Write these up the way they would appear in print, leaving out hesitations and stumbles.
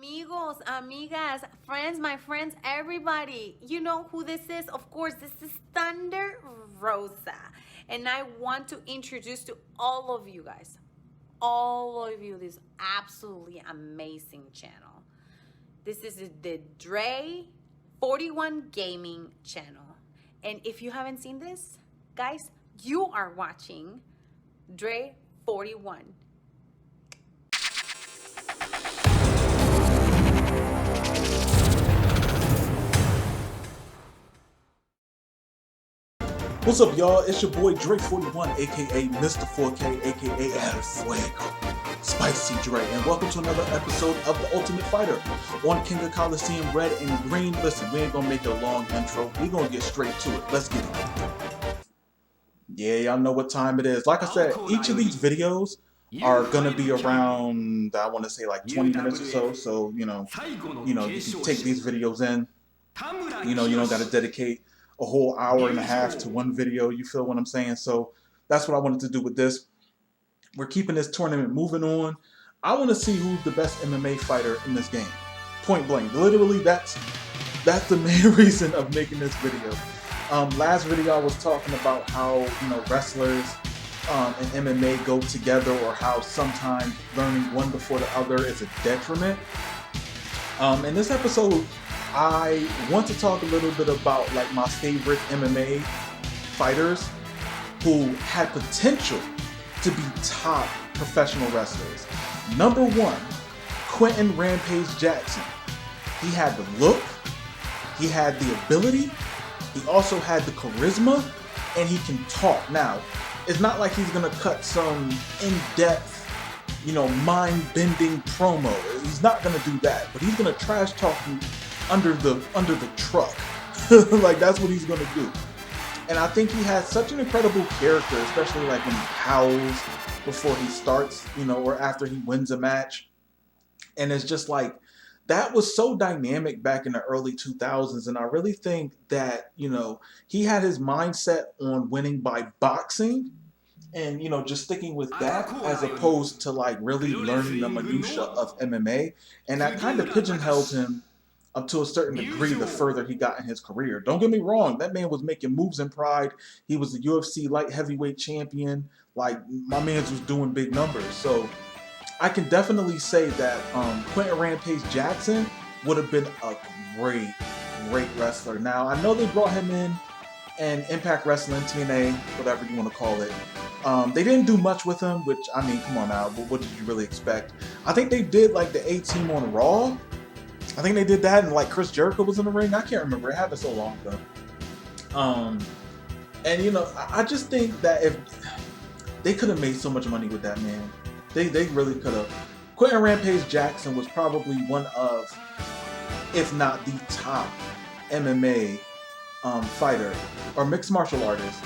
Amigos, amigas, friends, my friends, everybody. You know who this is? Of course, this is Thunder Rosa. And I want to introduce to all of you guys, all of you, this absolutely amazing channel. This is the Dre 41 Gaming channel. And if you haven't seen this, guys, you are watching Dre 41. What's up, y'all? It's your boy Dre41, aka Mr. 4K, aka El Fuego, Spicy Dre, and welcome to another episode of The Ultimate Fighter on King of Colosseum Red and Green. Listen, we ain't gonna make a long intro. We gonna get straight to it. Let's get it. Yeah, y'all know what time it is. Like I said, each of these videos are gonna be around, I want to say like 20 minutes or so. So you can take these videos in. You don't got to dedicate a whole hour and a half to one video. You feel what I'm saying? So that's what I wanted to do with this. We're keeping this tournament moving on. I want to see who's the best MMA fighter in this game. Point blank. Literally, that's the main reason of making this video. Last video I was talking about how wrestlers and MMA go together, or how sometimes learning one before the other is a detriment. In this episode, I want to talk a little bit about like my favorite MMA fighters who had potential to be top professional wrestlers. Number one, Quentin Rampage Jackson. He had the look, he had the ability, he also had the charisma, and he can talk. Now, it's not like he's gonna cut some in-depth, mind-bending promo. He's not gonna do that, but he's gonna trash talk you under the truck. Like, that's what he's gonna do. And I think he has such an incredible character, especially like when he howls before he starts, or after he wins a match. And it's just like, that was so dynamic back in the early 2000s. And I really think that, he had his mindset on winning by boxing and, just sticking with that as opposed to like really learning the minutia of MMA. And that kind of pigeonholed him up to a certain degree the further he got in his career. Don't get me wrong, that man was making moves in Pride. He was the UFC light heavyweight champion. Like, my man was doing big numbers. So I can definitely say that Quentin Rampage Jackson would have been a great wrestler. Now, I know they brought him in Impact Wrestling, TNA, whatever you want to call it. They didn't do much with him, which, I mean, come on now, but what did you really expect? I think they did like the A-Team on Raw. I think they did that, and like Chris Jericho was in the ring. I can't remember. It happened so long ago. And I just think that if they could have made so much money with that man, they really could have. Quentin Rampage Jackson was probably one of, if not the top MMA fighter or mixed martial artist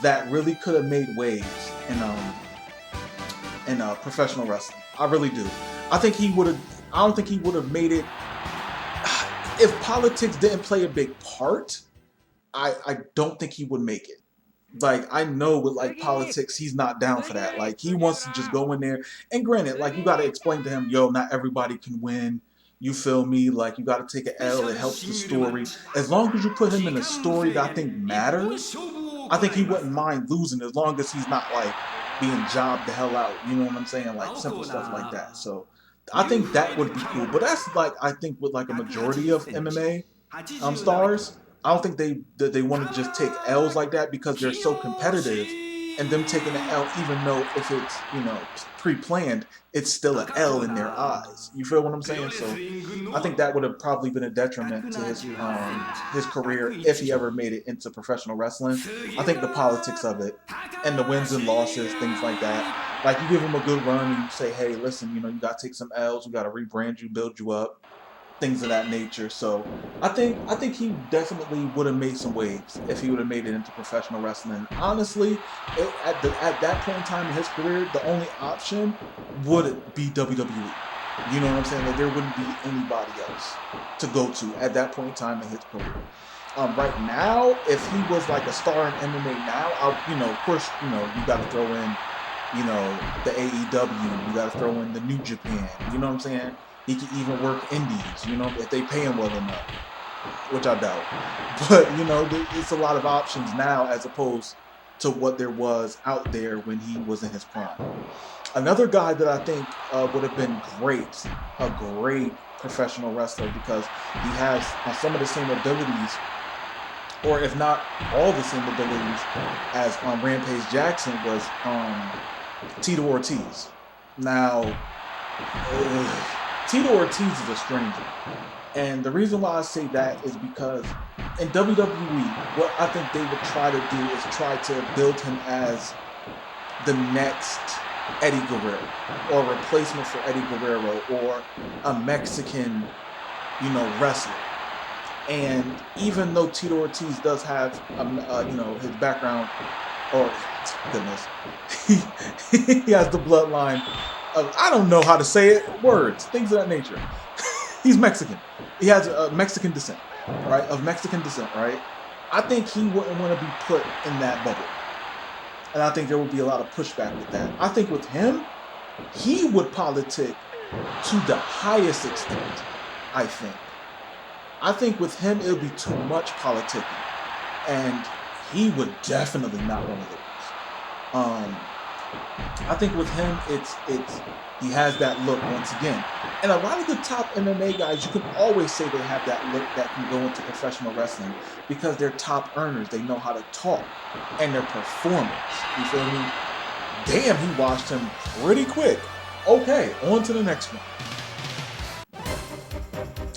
that really could have made waves in professional wrestling. I really do. I don't think he would have made it if politics didn't play a big part. I don't think he would make it. Like, I know with like politics, he's not down for that. Like, he wants to just go in there. And granted, like, you got to explain to him, not everybody can win. You feel me? Like, you got to take an L. It helps the story. As long as you put him in a story that I think matters, I think he wouldn't mind losing, as long as he's not like being jobbed the hell out. You know what I'm saying? Like, simple stuff like that. So I think that would be cool. But that's like, I think with like a majority of MMA stars, I don't think they want to just take L's like that, because they're so competitive, and them taking an L, even though if it's pre-planned, it's still an L in their eyes. You feel what I'm saying? So I think that would have probably been a detriment to his career if he ever made it into professional wrestling. I think the politics of it and the wins and losses, things like that. Like, you give him a good run and you say, hey, listen, you got to take some L's, we got to rebrand you, build you up, things of that nature. So I think he definitely would have made some waves if he would have made it into professional wrestling. Honestly, at that point in time in his career, the only option would be WWE. You know what I'm saying? Like, there wouldn't be anybody else to go to at that point in time in his career. Right now, if he was like a star in MMA now, of course, you got to throw in, the AEW, you got to throw in the New Japan. You know what I'm saying? He could even work indies, you know, if they pay him well enough, which I doubt. But, you know, it's a lot of options now as opposed to what there was out there when he was in his prime. Another guy that I think would have been great, a great professional wrestler, because he has some of the same abilities, or if not all the same abilities as Rampage Jackson, was Tito Ortiz. Now, Tito Ortiz is a stranger. And the reason why I say that is because in WWE, what I think they would try to do is try to build him as the next Eddie Guerrero, or a replacement for Eddie Guerrero, or a Mexican, you know, wrestler. And even though Tito Ortiz does have, you know, his background, or goodness, he has the bloodline of, I don't know how to say it, words, things of that nature. He's Mexican. He has a Mexican descent, right? Of Mexican descent, right? I think he wouldn't want to be put in that bubble. And I think there would be a lot of pushback with that. I think with him, he would politic to the highest extent, I think. I think with him, it would be too much politicking. And he would definitely not want to lose. I think with him, it's he has that look once again. And a lot of the top MMA guys, you can always say they have that look that can go into professional wrestling because they're top earners. They know how to talk and they're performers. You feel me? Damn, he watched him pretty quick. Okay, on to the next one.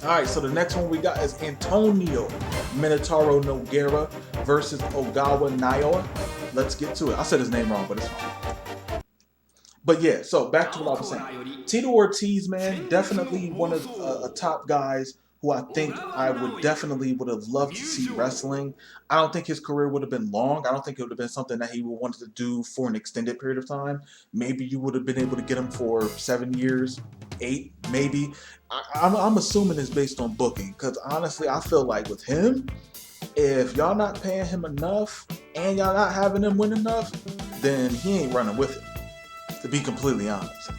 All right, so the next one we got is Antonio Minotauro Nogueira versus Ogawa Naoya. Let's get to it. I said his name wrong, but it's fine. But yeah, so back to what I was saying. Tito Ortiz, man, definitely one of the top guys who I think I would have loved to see wrestling. I don't think his career would have been long. I don't think it would have been something that he would wanted to do for an extended period of time. Maybe you would have been able to get him for 7 years, 8, maybe. I'm assuming it's based on booking, because honestly, I feel like with him, if y'all not paying him enough and y'all not having him win enough, then he ain't running with it, to be completely honest.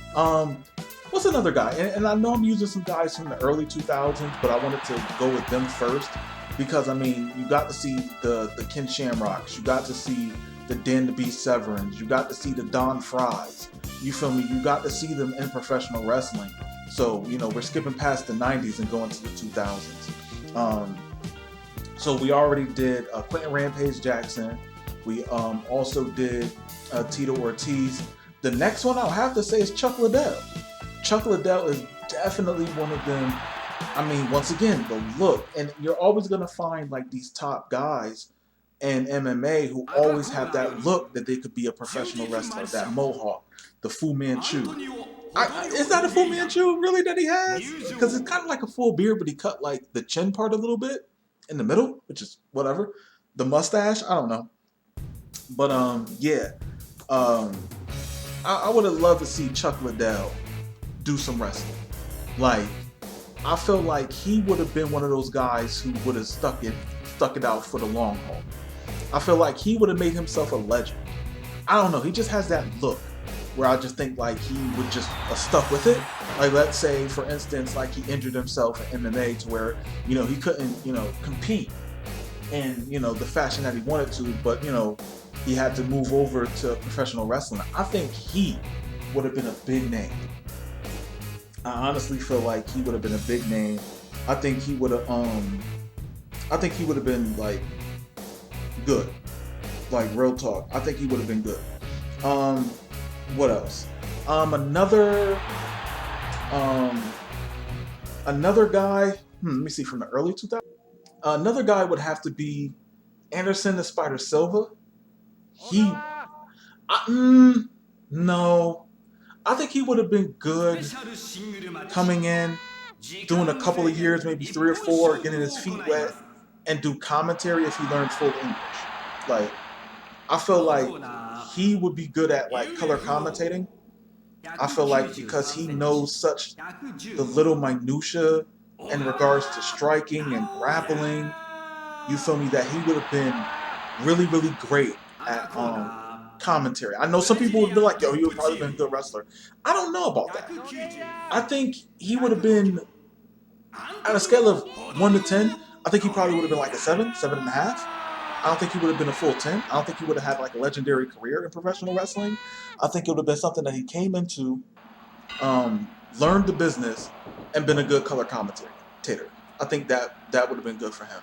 What's another guy? And I know I'm using some guys from the early 2000s, but I wanted to go with them first because, I mean, you got to see the Ken Shamrocks, you got to see the Dan the Beast Severins, you got to see the Don Fries, you feel me? You got to see them in professional wrestling. So, you know, we're skipping past the 90s and going to the 2000s. So we already did Quentin Rampage Jackson. We also did Tito Ortiz. The next one I'll have to say is Chuck Liddell. Chuck Liddell is definitely one of them. I mean, once again, the look. And you're always going to find like these top guys in MMA who always have that look that they could be a professional wrestler. That mohawk, the Fu Manchu. Is that a Fu Manchu really that he has? Because it's kind of like a full beard, but he cut like the chin part a little bit in the middle, which is whatever. The mustache, I don't know. But yeah. I would have loved to see Chuck Liddell do some wrestling. Like, I feel like he would have been one of those guys who would have stuck it out for the long haul. I feel like he would have made himself a legend. I don't know, he just has that look where I just think like he would just stuck with it. Like, let's say, for instance, like he injured himself in MMA to where, you know, he couldn't, you know, compete in, you know, the fashion that he wanted to, but, you know, he had to move over to professional wrestling. I think he would have been a big name. I honestly feel like he would have been a big name. I think he would have been like good. Like, real talk. I think he would have been good. What else? Another guy, let me see, from the early 2000s. Another guy would have to be Anderson the Spider Silva. No. I think he would have been good coming in, doing a couple of years, maybe 3 or 4, getting his feet wet, and do commentary if he learned full English. Like, I feel like he would be good at like color commentating. I feel like because he knows such the little minutia in regards to striking and grappling, you feel me, that he would have been really, really great at commentary. I know some people would be like, yo, he would probably been a good wrestler. I don't know about that. I think he would have been, on a scale of 1 to 10, I think he probably would have been like a 7, 7.5. I don't think he would have been a full 10. I don't think he would have had like a legendary career in professional wrestling. I think it would have been something that he came into, learned the business, and been a good color commentator. I think that would have been good for him.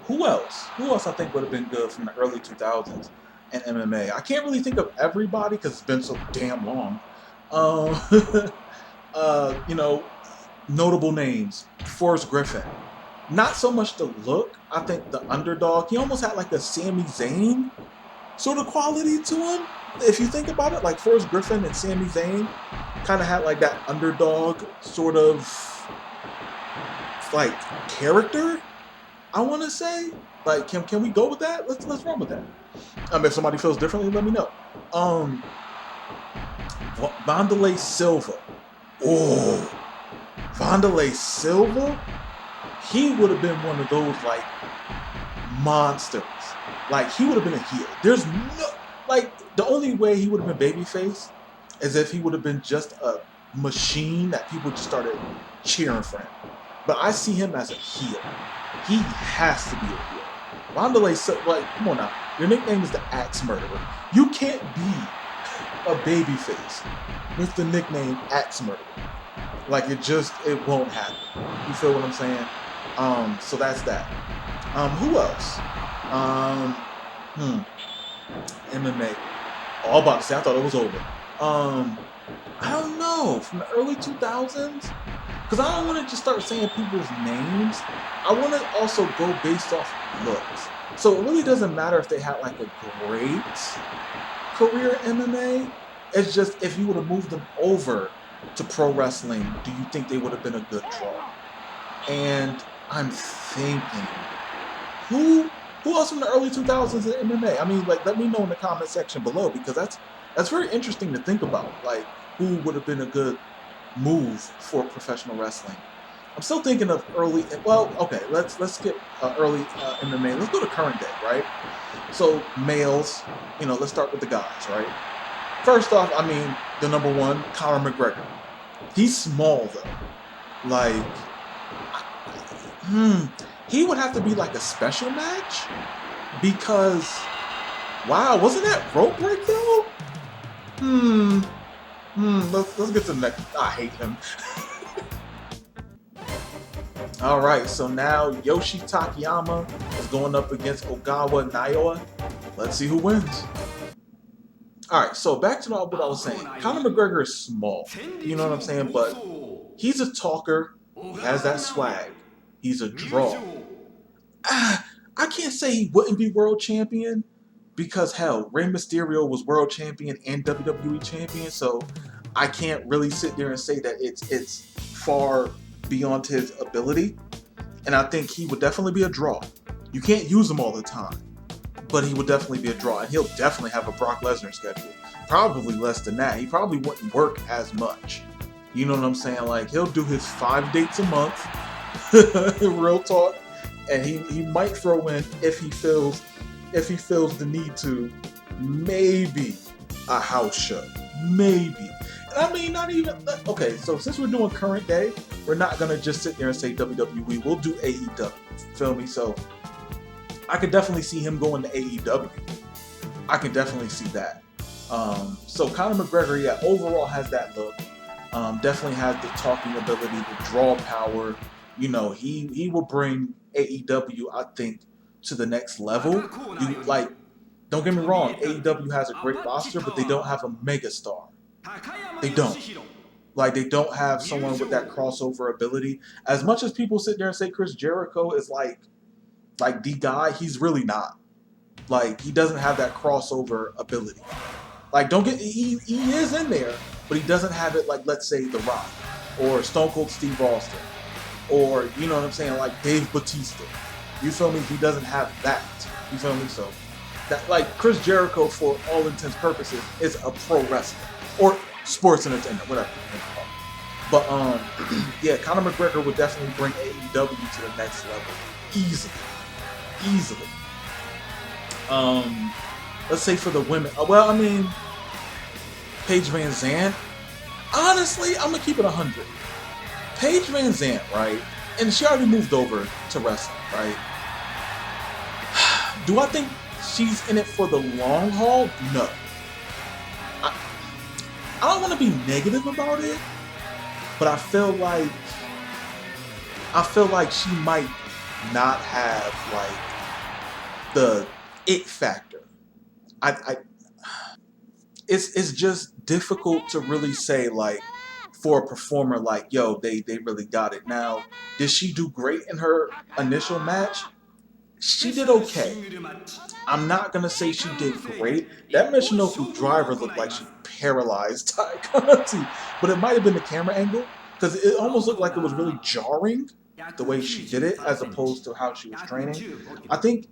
Who else? Who else I think would have been good from the early 2000s in MMA? I can't really think of everybody because it's been so damn long. You know, notable names. Forrest Griffin. Not so much the look. I think the underdog. He almost had like a Sami Zayn sort of quality to him. If you think about it, like Forrest Griffin and Sami Zayn kind of had like that underdog sort of like character. I want to say, like, can we go with that? Let's run with that. If somebody feels differently, let me know. Wanderlei Silva. Oh, Wanderlei Silva. He would have been one of those like monsters. Like he would have been a heel. There's no like the only way he would have been babyface is if he would have been just a machine that people just started cheering for him. But I see him as a heel. He has to be a heel. Wanderlei Silva, like, come on now. Your nickname is the Axe Murderer. You can't be a babyface with the nickname Axe Murderer. Like it won't happen. You feel what I'm saying? So that's that. Who else? MMA. Oh, I'm about to say, I thought it was over. I don't know. From the early 2000s? Because I don't want to just start saying people's names. I want to also go based off looks. So it really doesn't matter if they had like a great career in MMA. It's just if you would have moved them over to pro wrestling, do you think they would have been a good draw? And I'm thinking, who else from the early 2000s in MMA? I mean, like, let me know in the comment section below because that's very interesting to think about. Like, who would have been a good move for professional wrestling? I'm still thinking of early. Well, okay, let's skip early MMA. Let's go to current day, right? So males, let's start with the guys, right? First off, I mean, the number one, Conor McGregor. He's small though. Like, he would have to be like a special match because, wow, wasn't that rope break though? Let's get to the next. I hate him. All right, so now Yoshi Takayama is going up against Ogawa Naoya. Let's see who wins. All right, so back to what I was saying. Conor McGregor is small, you know what I'm saying? But he's a talker. He has that swag. He's a draw. I can't say he wouldn't be world champion because, hell, Rey Mysterio was world champion and WWE champion, so I can't really sit there and say that it's far beyond his ability. And I think he would definitely be a draw. You can't use him all the time, but he would definitely be a draw. And he'll definitely have a Brock Lesnar schedule. Probably less than that. He probably wouldn't work as much. You know what I'm saying? Like, he'll do his 5 dates a month. Real talk. And he might throw in, if he feels the need to, maybe a house show. Maybe. I mean, not even, okay, so since we're doing current day, we're not going to just sit there and say WWE. We'll do AEW. Feel me? So I could definitely see him going to AEW. I can definitely see that. So Conor McGregor, yeah, overall has that look. Definitely has the talking ability, the draw power. He will bring AEW, I think, to the next level. Don't get me wrong, AEW has a great roster, but they don't have a megastar. They don't. Like, they don't have someone with that crossover ability. As much as people sit there and say Chris Jericho is like the guy, he's really not. Like, he doesn't have that crossover ability. Like, he is in there, but he doesn't have it like, let's say, The Rock or Stone Cold Steve Austin or, you know what I'm saying, like Dave Bautista. You feel me? He doesn't have that. You feel me? So, that, like, Chris Jericho, for all intents and purposes, is a pro wrestler. Or sports entertainment, whatever you call it. But, yeah, Conor McGregor would definitely bring AEW to the next level. Easily. let's say for the women, well, I mean, Paige Van Zandt, honestly, I'm gonna keep it 100. Paige Van Zandt, right? And she already moved over to wrestling, right? Do I think she's in it for the long haul? No. I don't want to be negative about it, but I feel like she might not have like the it factor. It's just difficult to really say like for a performer like, yo, they really got it. Now, did she do great in her initial match? She did okay. I'm not gonna say she did great. That Michinoku driver looked like she paralyzed Tai Conti, but it might have been the camera angle because it almost looked like it was really jarring the way she did it as opposed to how she was training. I think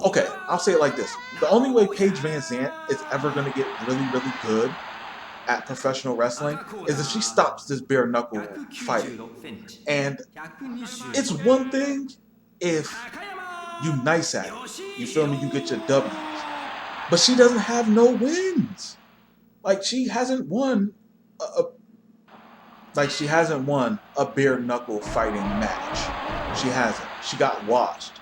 okay, I'll say it like this: the only way Paige Van Zandt is ever gonna get really, really good at professional wrestling is if she stops this bare knuckle fighting. And it's one thing if you nice at it, you feel me, you get your W's, but she doesn't have no wins. Like she hasn't won a bare knuckle fighting match. She hasn't. She got washed.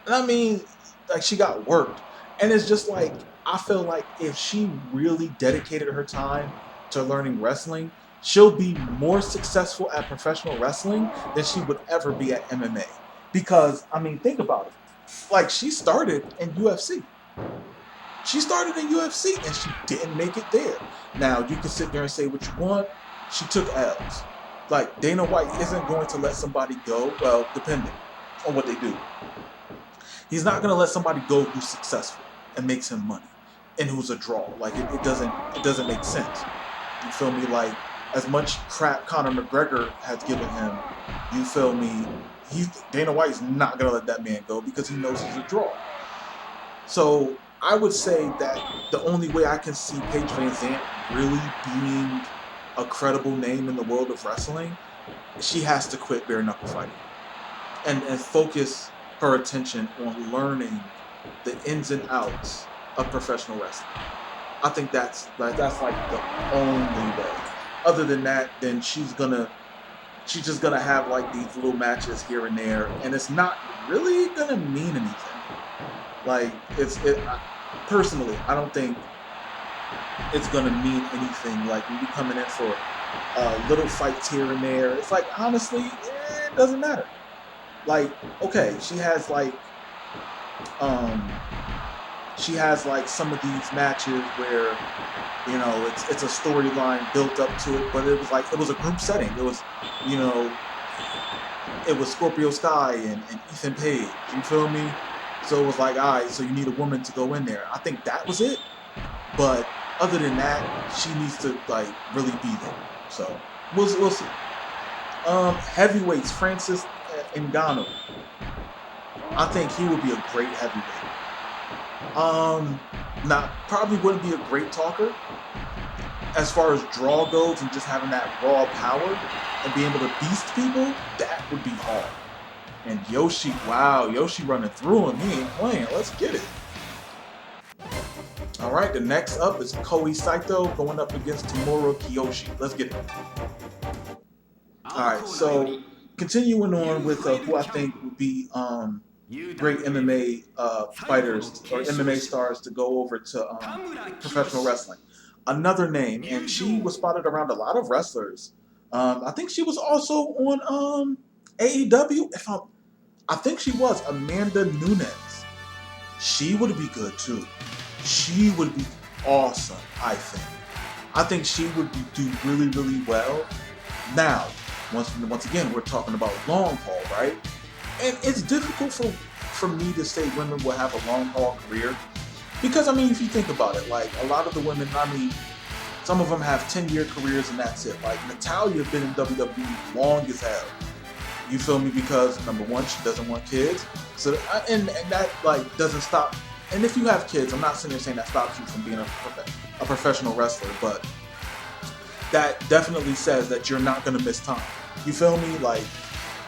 And I mean, like she got worked. And it's just like, I feel like if she really dedicated her time to learning wrestling, she'll be more successful at professional wrestling than she would ever be at MMA. Because, I mean, think about it. Like, she started in UFC. She started in UFC and she didn't make it there. Now, you can sit there and say what you want. She took L's. Like, Dana White isn't going to let somebody go, well, depending on what they do. He's not going to let somebody go who's successful and makes him money and who's a draw. Like, it doesn't make sense. You feel me? Like, as much crap Conor McGregor has given him, you feel me? Dana White's not going to let that man go because he knows he's a draw. So I would say that the only way I can see Paige Van Zandt really being a credible name in the world of wrestling, she has to quit bare knuckle fighting and focus her attention on learning the ins and outs of professional wrestling. I think that's like the only way. Other than that, then she's just gonna have like these little matches here and there, and it's not really gonna mean anything. Like personally, I don't think it's gonna mean anything. Like when you coming in for little fights here and there, it's like honestly, it doesn't matter. Like okay, she has like some of these matches where, you know, it's a storyline built up to it, but it was a group setting. It was, you know, it was Scorpio Sky and Ethan Page. You feel me? So it was like, all right, so you need a woman to go in there. I think that was it. But other than that, she needs to like really be there. So we'll see. Heavyweights, Francis Ngannou. I think he would be a great heavyweight. Probably wouldn't be a great talker as far as draw goes and just having that raw power and being able to beast people. That would be hard. And Yoshi running through him. He ain't playing. Let's get it. All right, the next up is Koi Saito going up against Tamura Kiyoshi. Let's get it. All right, so continuing on with who I think would be great MMA fighters or MMA stars to go over to professional wrestling. Another name, and she was spotted around a lot of wrestlers. I think she was also on AEW. I think she was Amanda Nunes. She would be good too. She would be awesome. I think she would do really, really well. Now, once again, we're talking about long haul, right? And it's difficult for me to say women will have a long haul career because, I mean, if you think about it, like a lot of the women, I mean, some of them have 10-year careers and that's it. Like Natalya been in WWE long as hell. You feel me? Because number one, she doesn't want kids. So and that like doesn't stop. And if you have kids, I'm not sitting there saying that stops you from being a professional wrestler, but that definitely says that you're not going to miss time. You feel me? Like,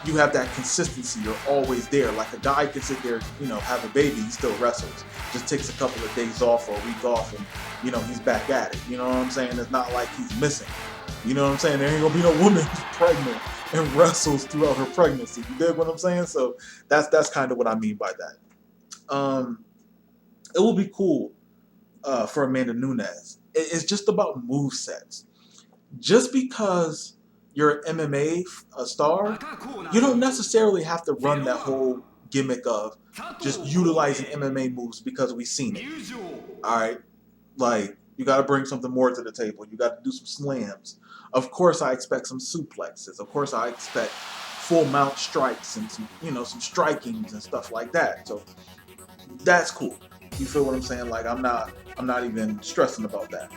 you have that consistency. You're always there. Like a guy can sit there, have a baby, he still wrestles. Just takes a couple of days off or a week off, and he's back at it. You know what I'm saying? It's not like he's missing. You know what I'm saying? There ain't gonna be no woman who's pregnant and wrestles throughout her pregnancy. You dig what I'm saying? So that's kind of what I mean by that. It will be cool for Amanda Nunes. It's just about movesets. Just because you're an MMA star, you don't necessarily have to run that whole gimmick of just utilizing MMA moves because we've seen it. All right, like you got to bring something more to the table. You got to do some slams. Of course, I expect some suplexes. Of course, I expect full mount strikes and some strikings and stuff like that. So that's cool. You feel what I'm saying? Like I'm not even stressing about that.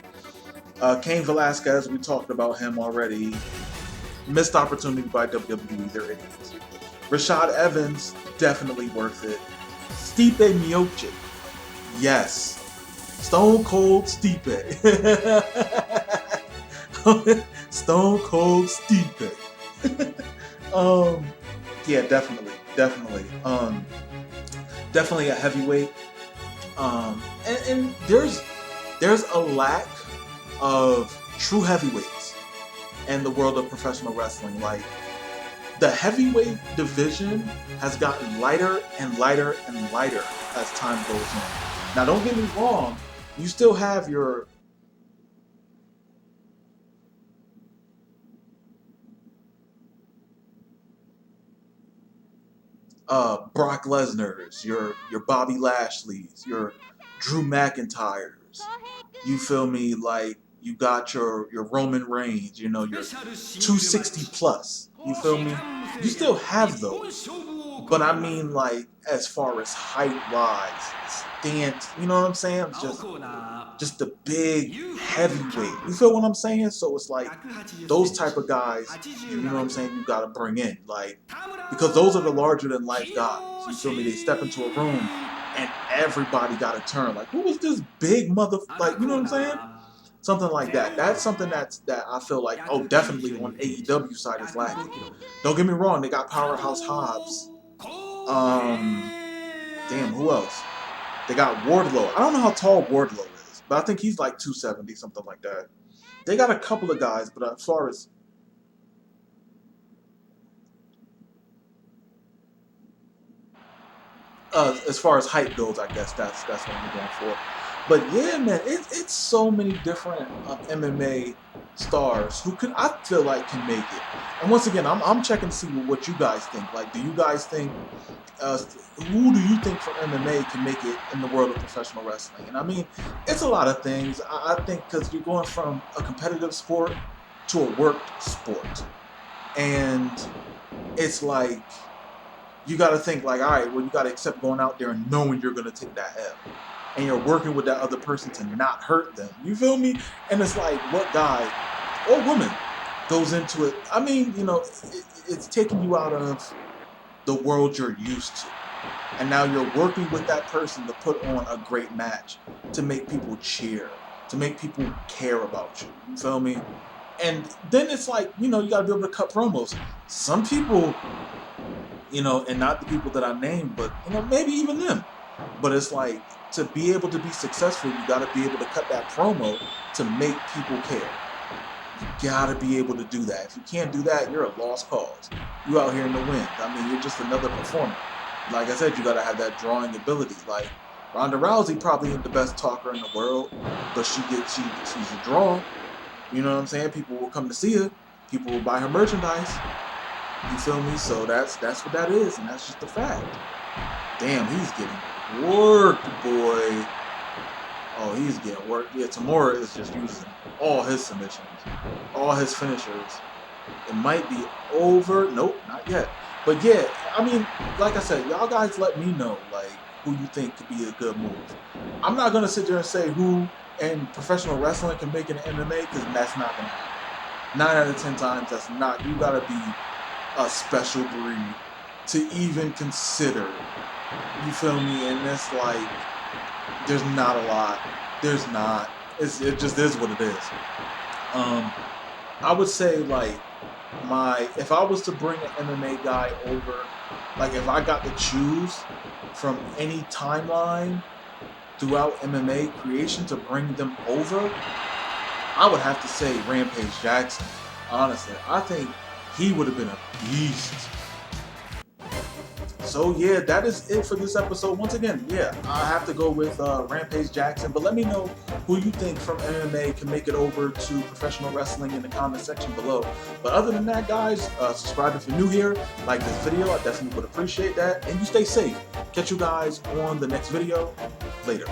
Cain Velasquez, we talked about him already. Missed opportunity by WWE. They're idiots. Rashad Evans, definitely worth it. Stipe Miocic, yes. Stone Cold Stipe. Stone Cold Stipe. Yeah, definitely. Definitely a heavyweight. And there's a lack of true heavyweights in the world of professional wrestling. Like the heavyweight division has gotten lighter and lighter and lighter as time goes on. Now, don't get me wrong, you still have your Brock Lesnar's, your Bobby Lashley's, your Drew McIntyre's. You feel me? Like you got your Roman Reigns, your 260 plus. You feel me? You still have those. But I mean, like, as far as height-wise, stance, you know what I'm saying? Just the big heavyweight. You feel what I'm saying? So it's like those type of guys, you know what I'm saying, you gotta bring in. Like, because those are the larger-than-life guys. You feel me? They step into a room and everybody got to turn. Like, who was this big mother? Like, you know what I'm saying? Something like that. That's something that I feel like, oh, definitely on AEW side is lacking. Don't get me wrong, they got Powerhouse Hobbs. Damn, who else? They got Wardlow. I don't know how tall Wardlow is, but I think he's like 270, something like that. They got a couple of guys, but as far as height goes, I guess that's what I'm going for. But yeah, man, it's so many different MMA stars who I feel like can make it. And once again, I'm checking to see what you guys think. Like, do you guys think who do you think for MMA can make it in the world of professional wrestling? And I mean, it's a lot of things. I think because you're going from a competitive sport to a worked sport, and it's like you got to think like, all right, well, you got to accept going out there and knowing you're going to take that L. And you're working with that other person to not hurt them. You feel me? And it's like, what guy or woman goes into it? I mean, it's taking you out of the world you're used to. And now you're working with that person to put on a great match, to make people cheer, to make people care about you. You feel me? And then it's like, you got to be able to cut promos. Some people, and not the people that I named, but, maybe even them. But it's like, to be able to be successful, you got to be able to cut that promo to make people care. You got to be able to do that. If you can't do that, you're a lost cause. You out here in the wind. I mean, you're just another performer. Like I said, you got to have that drawing ability. Like, Ronda Rousey probably ain't the best talker in the world, but she's a draw. You know what I'm saying? People will come to see her. People will buy her merchandise. You feel me? So that's what that is, and that's just a fact. Damn, he's getting worked, boy. Oh, he's getting worked. Yeah, Tamura is just using all his submissions, all his finishers. It might be over. Nope, not yet. But yeah, I mean, like I said, y'all guys let me know, like, who you think could be a good move. I'm not going to sit there and say who in professional wrestling can make an MMA, because that's not going to happen. 9 out of 10 times, that's not. You got to be a special breed to even consider. You feel me? And it's like, there's not a lot. There's not. It just is what it is. I would say, like, if I was to bring an MMA guy over, like if I got to choose from any timeline throughout MMA creation to bring them over, I would have to say Rampage Jackson. Honestly, I think he would have been a beast. So yeah, that is it for this episode. Once again, yeah, I have to go with Rampage Jackson. But let me know who you think from MMA can make it over to professional wrestling in the comment section below. But other than that, guys, subscribe if you're new here. Like this video, I definitely would appreciate that. And you stay safe. Catch you guys on the next video. Later.